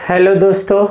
Hello दोस्तों,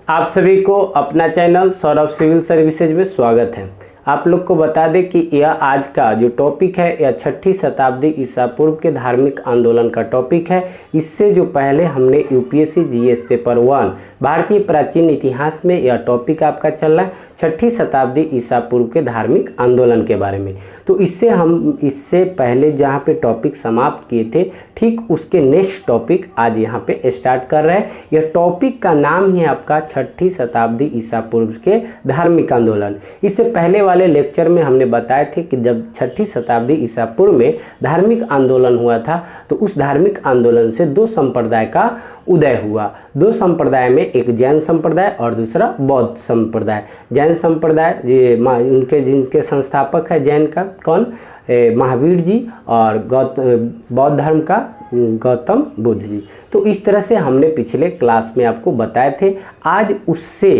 आप सभी को अपना चैनल सौरभ सिविल सर्विसेज में स्वागत है। आप लोग को बता दें कि यह आज का जो टॉपिक है यह 6ठी शताब्दी ईसा पूर्व के धार्मिक आंदोलन का टॉपिक है। इससे जो पहले हमने यूपीएससी जीएस पेपर 1 भारतीय प्राचीन इतिहास में यह टॉपिक आपका चल रहा है 6ठी शताब्दी ईसा पूर्व के धार्मिक आंदोलन के बारे में। तो इससे पहले जहाँ पे टॉपिक समाप्त किए थे ठीक उसके नेक्स्ट टॉपिक आज यहाँ पे स्टार्ट कर रहे हैं। यह टॉपिक का नाम ही है आपका 6ठी शताब्दी ईसा पूर्व के धार्मिक आंदोलन। इससे पहले वाले लेक्चर में हमने बताए थे कि जब 6ठी शताब्दी ईसा पूर्व में धार्मिक आंदोलन हुआ था तो उस धार्मिक आंदोलन से दो संप्रदाय का उदय हुआ। दो संप्रदाय में एक जैन संप्रदाय और दूसरा बौद्ध संप्रदाय। जैन संप्रदाय उनके जिनके संस्थापक है जैन का कौन, महावीर जी, और बौद्ध धर्म का गौतम बुद्ध जी। तो इस तरह से हमने पिछले क्लास में आपको बताए थे। आज उससे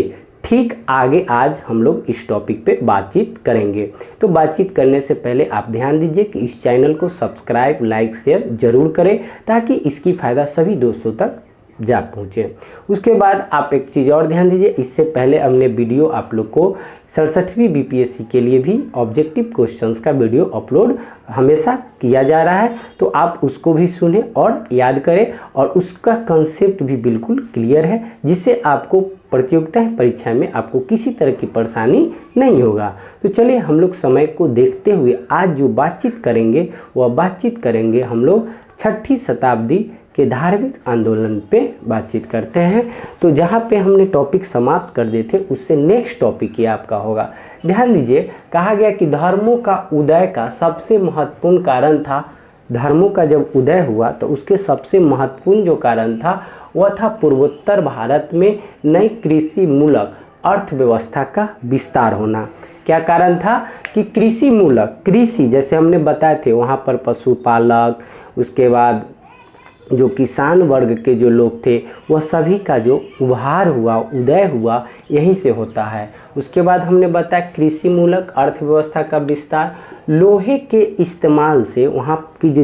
ठीक आगे आज हम लोग इस टॉपिक पे बातचीत करेंगे। तो बातचीत करने से पहले आप ध्यान दीजिए कि इस चैनल को सब्सक्राइब लाइक शेयर जरूर करें ताकि इसकी फ़ायदा सभी दोस्तों तक जा पहुँचे। उसके बाद आप एक चीज़ और ध्यान दीजिए, इससे पहले हमने वीडियो आप लोग को 67वीं बीपीएससी के लिए भी ऑब्जेक्टिव क्वेश्चंस का वीडियो अपलोड हमेशा किया जा रहा है। तो आप उसको भी सुने और याद करें और उसका कंसेप्ट भी बिल्कुल क्लियर है जिससे आपको प्रतियोगिता परीक्षा में आपको किसी तरह की परेशानी नहीं होगा। तो चलिए हम लोग समय को देखते हुए आज जो बातचीत करेंगे वह बातचीत करेंगे हम लोग 6ठी शताब्दी के धार्मिक आंदोलन पे बातचीत करते हैं। तो जहाँ पे हमने टॉपिक समाप्त कर दिए थे उससे नेक्स्ट टॉपिक ये आपका होगा। ध्यान दीजिए, कहा गया कि धर्मों का उदय का सबसे महत्वपूर्ण कारण था, धर्मों का जब उदय हुआ तो उसके सबसे महत्वपूर्ण जो कारण था वह था पूर्वोत्तर भारत में नई कृषि मूलक अर्थव्यवस्था का विस्तार होना। क्या कारण था कि कृषि मूलक, कृषि जैसे हमने बताए थे वहाँ पर पशुपालक, उसके बाद जो किसान वर्ग के जो लोग थे वह सभी का जो उभार हुआ, उदय हुआ, यहीं से होता है। उसके बाद हमने बताया कृषि मूलक अर्थव्यवस्था का विस्तार, लोहे के इस्तेमाल से वहाँ की जो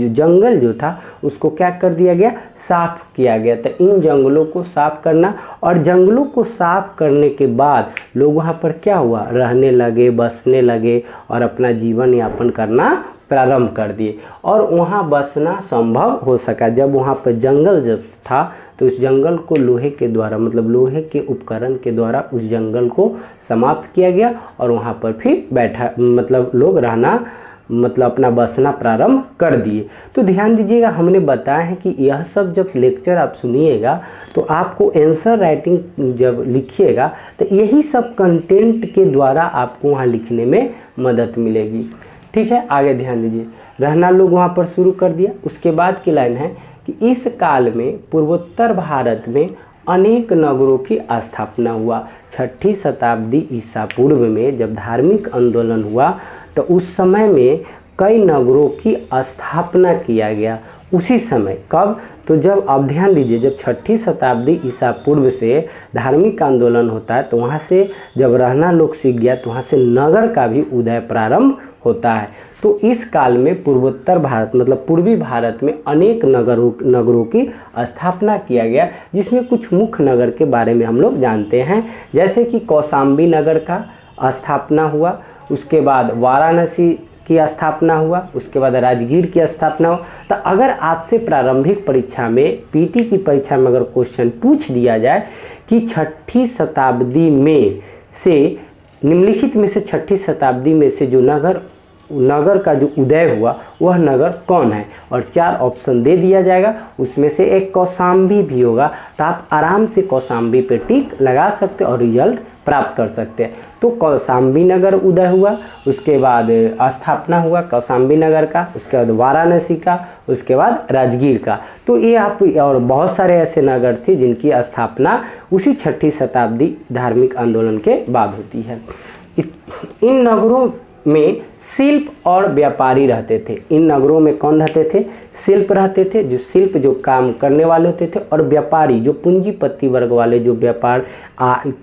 जंगल जो था उसको क्या कर दिया गया, साफ किया गया। तो इन जंगलों को साफ करना, और जंगलों को साफ करने के बाद लोग वहाँ पर क्या हुआ, रहने लगे, बसने लगे और अपना जीवन यापन करना प्रारंभ कर दिए। और वहाँ बसना संभव हो सका जब वहाँ पर जंगल जब था तो उस जंगल को लोहे के द्वारा, मतलब लोहे के उपकरण के द्वारा उस जंगल को समाप्त किया गया और वहाँ पर फिर मतलब लोग रहना, मतलब अपना बसना प्रारंभ कर दिए। तो ध्यान दीजिएगा, हमने बताया है कि यह सब जब लेक्चर आप सुनिएगा तो आपको आंसर राइटिंग जब लिखिएगा तो यही सब कंटेंट के द्वारा आपको वहाँ लिखने में मदद मिलेगी। ठीक है, आगे ध्यान दीजिए, रहना लोग वहाँ पर शुरू कर दिया। उसके बाद की लाइन है कि इस काल में पूर्वोत्तर भारत में अनेक नगरों की स्थापना हुआ। 6ठी शताब्दी ईसा पूर्व में जब धार्मिक आंदोलन हुआ तो उस समय में कई नगरों की स्थापना किया गया। उसी समय कब, तो जब आप ध्यान दीजिए, जब 6ठी शताब्दी ईसा पूर्व से धार्मिक आंदोलन होता है तो वहाँ से जब रहना लोग सीख गया तो वहाँ से नगर का भी उदय प्रारंभ होता है। तो इस काल में पूर्वोत्तर भारत मतलब पूर्वी भारत में अनेक नगरों की स्थापना किया गया, जिसमें कुछ मुख्य नगर के बारे में हम लोग जानते हैं, जैसे कि कौशाम्बी नगर का स्थापना हुआ, उसके बाद वाराणसी की स्थापना हुआ, उसके बाद राजगीर की स्थापना हुआ। तो अगर आपसे प्रारंभिक परीक्षा में पीटी की परीक्षा में अगर क्वेश्चन पूछ दिया जाए कि 6ठी शताब्दी में से निम्नलिखित में से 6ठी शताब्दी में से जो नगर का जो उदय हुआ वह नगर कौन है, और 4 ऑप्शन दे दिया जाएगा, उसमें से एक कौशाम्बी भी होगा। तो आप आराम से कौशाम्बी पे टिक लगा सकते और रिजल्ट प्राप्त कर सकते हैं। तो कौशाम्बी नगर उदय हुआ, उसके बाद स्थापना हुआ कौशाम्बी नगर का, उसके बाद वाराणसी का, उसके बाद राजगीर का। तो ये आप, और बहुत सारे ऐसे नगर थे जिनकी स्थापना उसी 6ठी शताब्दी धार्मिक आंदोलन के बाद होती है। इन नगरों में शिल्प और व्यापारी रहते थे। इन नगरों में कौन रहते थे, शिल्प रहते थे, जो शिल्प जो काम करने वाले होते थे, और व्यापारी जो पूंजीपति वर्ग वाले जो व्यापार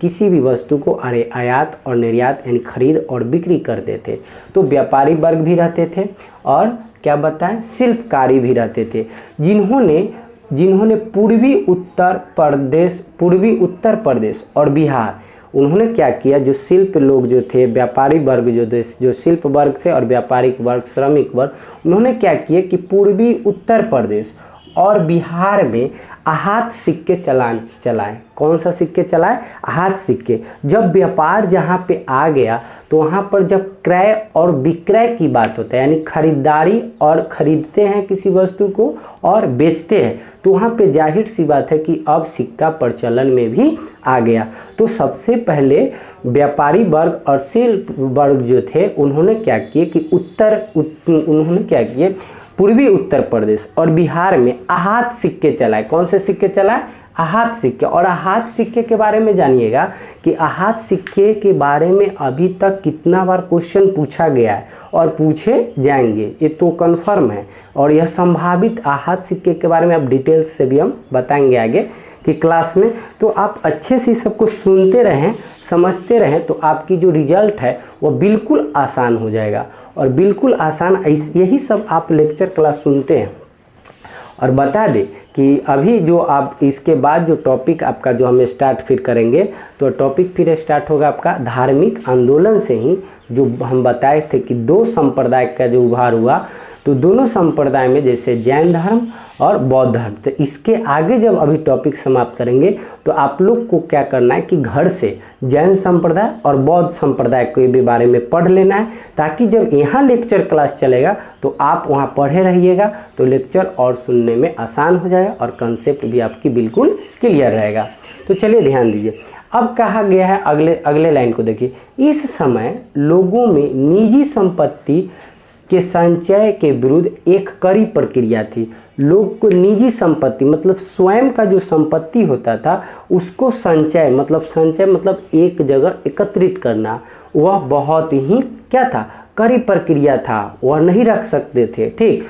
किसी भी वस्तु को आयात और निर्यात यानी खरीद और बिक्री करते थे। तो व्यापारी वर्ग भी रहते थे और क्या बताएं, शिल्पकारी भी रहते थे, जिन्होंने जिन्होंने पूर्वी उत्तर प्रदेश और बिहार, उन्होंने क्या किया, जो शिल्प लोग जो थे, व्यापारी वर्ग जो शिल्प वर्ग थे और व्यापारिक वर्ग, श्रमिक वर्ग, उन्होंने क्या किया कि पूर्वी उत्तर प्रदेश और बिहार में आहत सिक्के चलाए। कौन सा सिक्के चलाए? आहत सिक्के। जब व्यापार जहाँ पे आ गया तो वहाँ पर जब क्रय और विक्रय की बात होता है, यानी खरीदारी और खरीदते हैं किसी वस्तु को और बेचते हैं, तो वहाँ पे जाहिर सी बात है कि अब सिक्का प्रचलन में भी आ गया। तो सबसे पहले व्यापारी वर्ग और शिल्प वर्ग जो थे, उन्होंने क्या किए कि उन्होंने क्या किए, पूर्वी उत्तर प्रदेश और बिहार में आहत सिक्के चलाए। कौन से सिक्के चलाए? आहत सिक्के। और आहत सिक्के के बारे में जानिएगा कि आहत सिक्के के बारे में अभी तक कितना बार क्वेश्चन पूछा गया है और पूछे जाएंगे, ये तो कंफर्म है। और यह संभावित आहत सिक्के के बारे में अब डिटेल्स से भी हम बताएंगे आगे की क्लास में। तो आप अच्छे से सबको सुनते रहें, समझते रहें, तो आपकी जो रिजल्ट है वो बिल्कुल आसान हो जाएगा। और बिल्कुल आसान यही सब आप लेक्चर क्लास सुनते हैं। और बता दें कि अभी जो आप इसके बाद जो टॉपिक आपका जो हम स्टार्ट फिर करेंगे, तो टॉपिक फिर स्टार्ट होगा आपका धार्मिक आंदोलन से ही, जो हम बताए थे कि दो संप्रदाय का जो उभार हुआ, तो दोनों संप्रदाय में जैसे जैन धर्म और बौद्ध धर्म। तो इसके आगे जब अभी टॉपिक समाप्त करेंगे तो आप लोग को क्या करना है कि घर से जैन संप्रदाय और बौद्ध संप्रदाय के भी बारे में पढ़ लेना है, ताकि जब यहाँ लेक्चर क्लास चलेगा तो आप वहाँ पढ़े रहिएगा, तो लेक्चर और सुनने में आसान हो जाएगा और कंसेप्ट भी आपकी बिल्कुल क्लियर रहेगा। तो चलिए ध्यान दीजिए, अब कहा गया है अगले लाइन को देखिए। इस समय लोगों में निजी संपत्ति के संचय के विरुद्ध एक कड़ी प्रक्रिया थी। लोग को निजी संपत्ति मतलब स्वयं का जो संपत्ति होता था उसको संचय मतलब एक जगह एकत्रित करना, वह बहुत ही क्या था, कड़ी प्रक्रिया था, वह नहीं रख सकते थे। ठीक,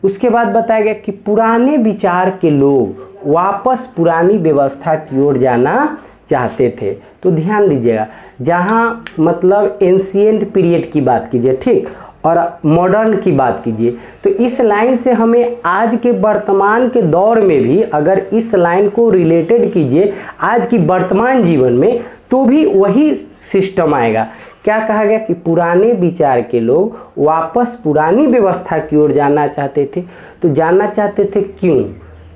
उसके बाद बताया गया कि पुराने विचार के लोग वापस पुरानी व्यवस्था की ओर जाना चाहते थे। तो ध्यान दीजिएगा, जहाँ मतलब एंशिएंट पीरियड की बात कीजिए, ठीक, और मॉडर्न की बात कीजिए, तो इस लाइन से हमें आज के वर्तमान के दौर में भी अगर इस लाइन को रिलेटेड कीजिए आज की वर्तमान जीवन में, तो भी वही सिस्टम आएगा। क्या कहा गया कि पुराने विचार के लोग वापस पुरानी व्यवस्था की ओर जाना चाहते थे। तो जाना चाहते थे क्यों?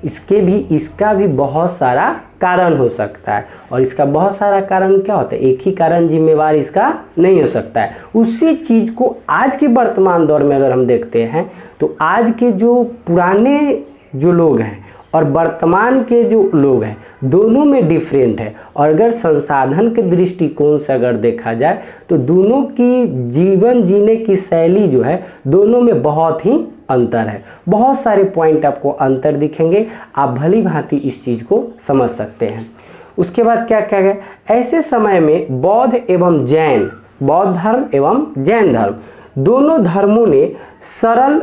इसका भी बहुत सारा कारण हो सकता है, और इसका बहुत सारा कारण क्या होता है, एक ही कारण जिम्मेवार इसका नहीं हो सकता है। उसी चीज़ को आज के वर्तमान दौर में अगर हम देखते हैं तो आज के जो पुराने जो लोग हैं और वर्तमान के जो लोग हैं, दोनों में डिफरेंट है। और अगर संसाधन के दृष्टिकोण से अगर देखा जाए तो दोनों की जीवन जीने की शैली जो है, दोनों में बहुत ही अंतर है। बहुत सारे पॉइंट आपको अंतर दिखेंगे, आप भली भांति इस चीज़ को समझ सकते हैं। उसके बाद क्या कहा गया, ऐसे समय में बौद्ध धर्म एवं जैन धर्म दोनों धर्मों ने सरल,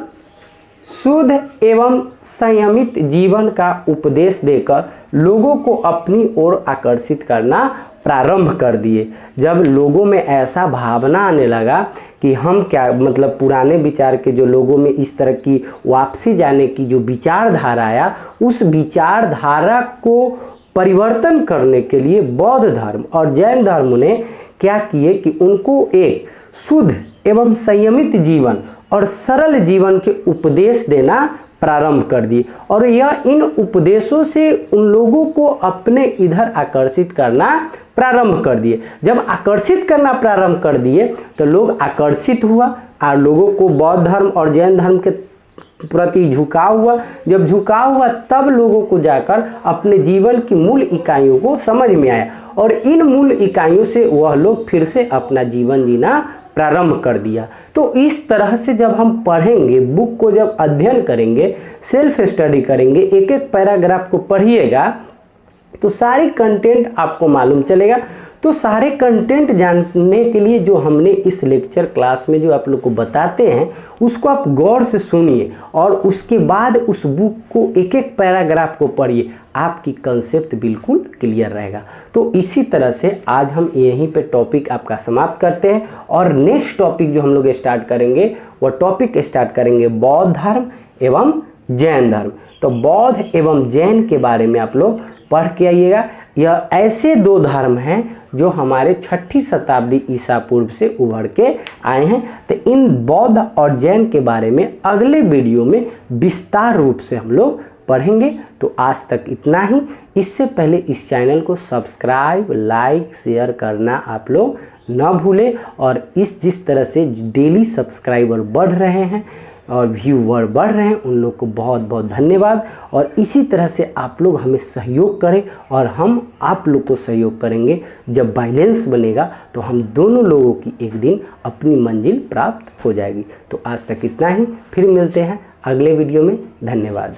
शुद्ध एवं संयमित जीवन का उपदेश देकर लोगों को अपनी ओर आकर्षित करना प्रारंभ कर दिए। जब लोगों में ऐसा भावना आने लगा कि हम क्या मतलब पुराने विचार के जो लोगों में इस तरह की वापसी जाने की जो विचारधारा आया, उस विचारधारा को परिवर्तन करने के लिए बौद्ध धर्म और जैन धर्म ने क्या किए कि उनको एक शुद्ध एवं संयमित जीवन और सरल जीवन के उपदेश देना प्रारंभ कर दिए। और यह इन उपदेशों से उन लोगों को अपने इधर आकर्षित करना प्रारंभ कर दिए। जब आकर्षित करना प्रारंभ कर दिए तो लोग आकर्षित हुआ और लोगों को बौद्ध धर्म और जैन धर्म के प्रति झुकाव हुआ। जब झुकाव हुआ तब लोगों को जाकर अपने जीवन की मूल इकाइयों को समझ में आया, और इन मूल इकाइयों से वह लोग फिर से अपना जीवन जीना प्रारंभ कर दिया। तो इस तरह से जब हम पढ़ेंगे, बुक को जब अध्ययन करेंगे, सेल्फ स्टडी करेंगे, एक एक पैराग्राफ को पढ़िएगा तो सारी कंटेंट आपको मालूम चलेगा। तो सारे कंटेंट जानने के लिए जो हमने इस लेक्चर क्लास में जो आप लोग को बताते हैं उसको आप गौर से सुनिए और उसके बाद उस बुक को एक एक पैराग्राफ को पढ़िए, आपकी कंसेप्ट बिल्कुल क्लियर रहेगा। तो इसी तरह से आज हम यहीं पे टॉपिक आपका समाप्त करते हैं, और नेक्स्ट टॉपिक जो हम लोग स्टार्ट करेंगे वो टॉपिक स्टार्ट करेंगे बौद्ध धर्म एवं जैन धर्म। तो बौद्ध एवं जैन के बारे में आप लोग पढ़ के आइएगा। यह ऐसे दो धर्म हैं जो हमारे 6ठी शताब्दी ईसा पूर्व से उभर के आए हैं। तो इन बौद्ध और जैन के बारे में अगले वीडियो में विस्तार रूप से हम लोग पढ़ेंगे। तो आज तक इतना ही। इससे पहले इस चैनल को सब्सक्राइब, लाइक, शेयर करना आप लोग न भूलें। और जिस तरह से डेली सब्सक्राइबर बढ़ रहे हैं और व्यूवर बढ़ रहे हैं, उन लोग को बहुत बहुत धन्यवाद। और इसी तरह से आप लोग हमें सहयोग करें और हम आप लोग को सहयोग करेंगे। जब बैलेंस बनेगा तो हम दोनों लोगों की एक दिन अपनी मंजिल प्राप्त हो जाएगी। तो आज तक इतना ही, फिर मिलते हैं अगले वीडियो में। धन्यवाद।